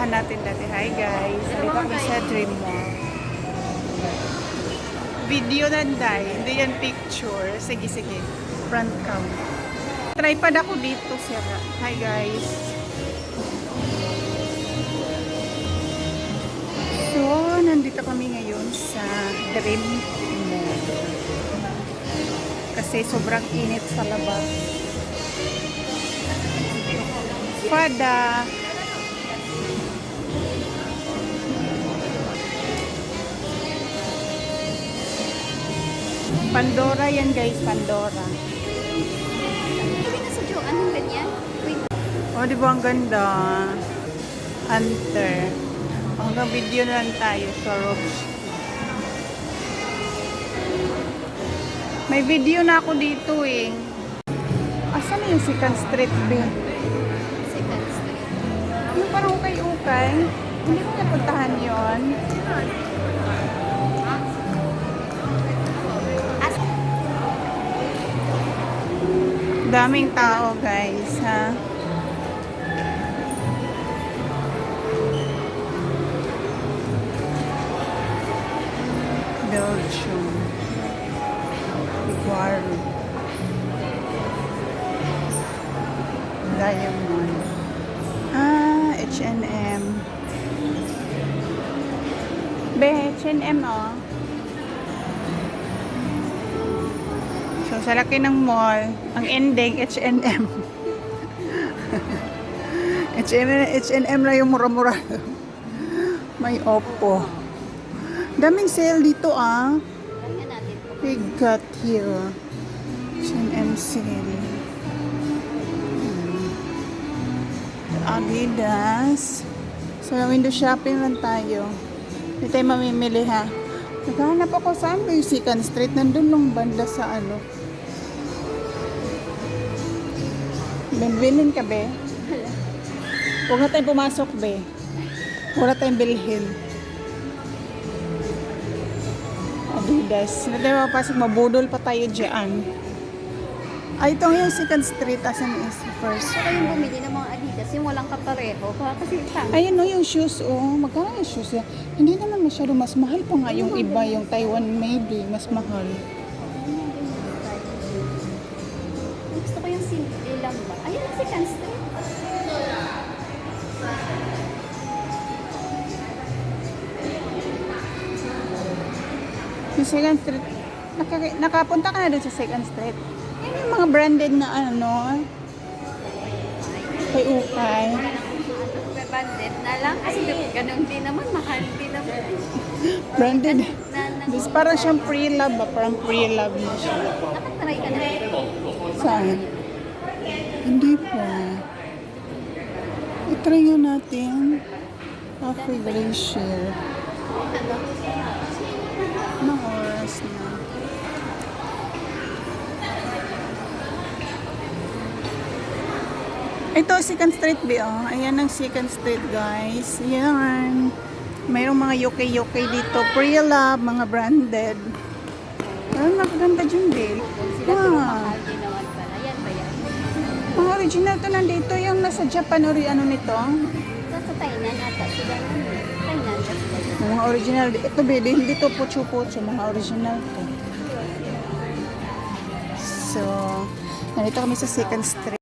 pinuntahan natin dati. Hi guys, dito kami sa Dream Mall. Video nanday, hindi yan picture. Sige, sige. Front cam. Tripod ako dito, sir. Hi guys. So, nandito kami ngayon sa Dream Mall. Kasi sobrang init sa labas. Fada. Pandora yan guys, Pandora. Sabi na sa Joe, anong ganyan? Wait. Oh, di ba ang ganda? Hunter. Hanggang video na lang tayo sa Robes. May video na ako dito eh. Asan na yung Second Street B? Second Street. Yung parang ukay-ukay. Hindi ko napuntahan yun. Daming tao guys ha. Belgium. Iguaru. Diamond. H&M. Be, H&M oh. So, sa laki ng mall, ang ending, H&M. H&M na yung mura-mura. May Oppo. Daming sale dito ah. Tingnan natin. We got here. H&M sale. Adidas. So, window shopping lang tayo. Hindi tayo mamimili ha. Naghahanap ako saan ba yung Second Street? Nandun nung banda sa ano. Bilhin ka be? Huwag na tayong pumasok be. Huwag na tayong bilhin. Adidas. Hindi tayo mapasok. Mabudol pa tayo dyan. Ay, ito yung Second Street. Asan is first? Saka yung bumili ng mga Adidas, yung walang kapareho. Kasi tama. Ayun no, yung shoes, oh. Magkano yung shoes? Hindi naman masyado mas mahal pa nga yung iba, yung Taiwan maybe, mas mahal. Gusto ko yung simple lang ba? Ayun ang Second Street. Yung Second Street, nakapunta ka na dun sa Second Street. Yan yung mga branded na ano, kay ukay. Bandit na lang. Kasi ganun din naman. Mahal din naman. Branded. This parang siyang pre-love ba? Parang pre-love na siya. Nakatry ka na. Saan? Hindi pa. I-try nga natin. Coffee Glacier. Anong oras na? Ito, Second Street B, oh. Ayan ang Second Street, guys. Ayan. Mayroong mga yoke-yoke dito. Pre-love, mga branded. Pero nakaganda dyan, Bill. Sila pero mahal din naman pala. Yan ba yan? Mga original to nandito. Yung nasa Japan, ano nito? Sa Tainan ata. Sila naman. Tainan kasi ba? Mga original. Ito, Bill. Hindi to pucho-pucho. Mga original to. So, nandito kami sa Second Street.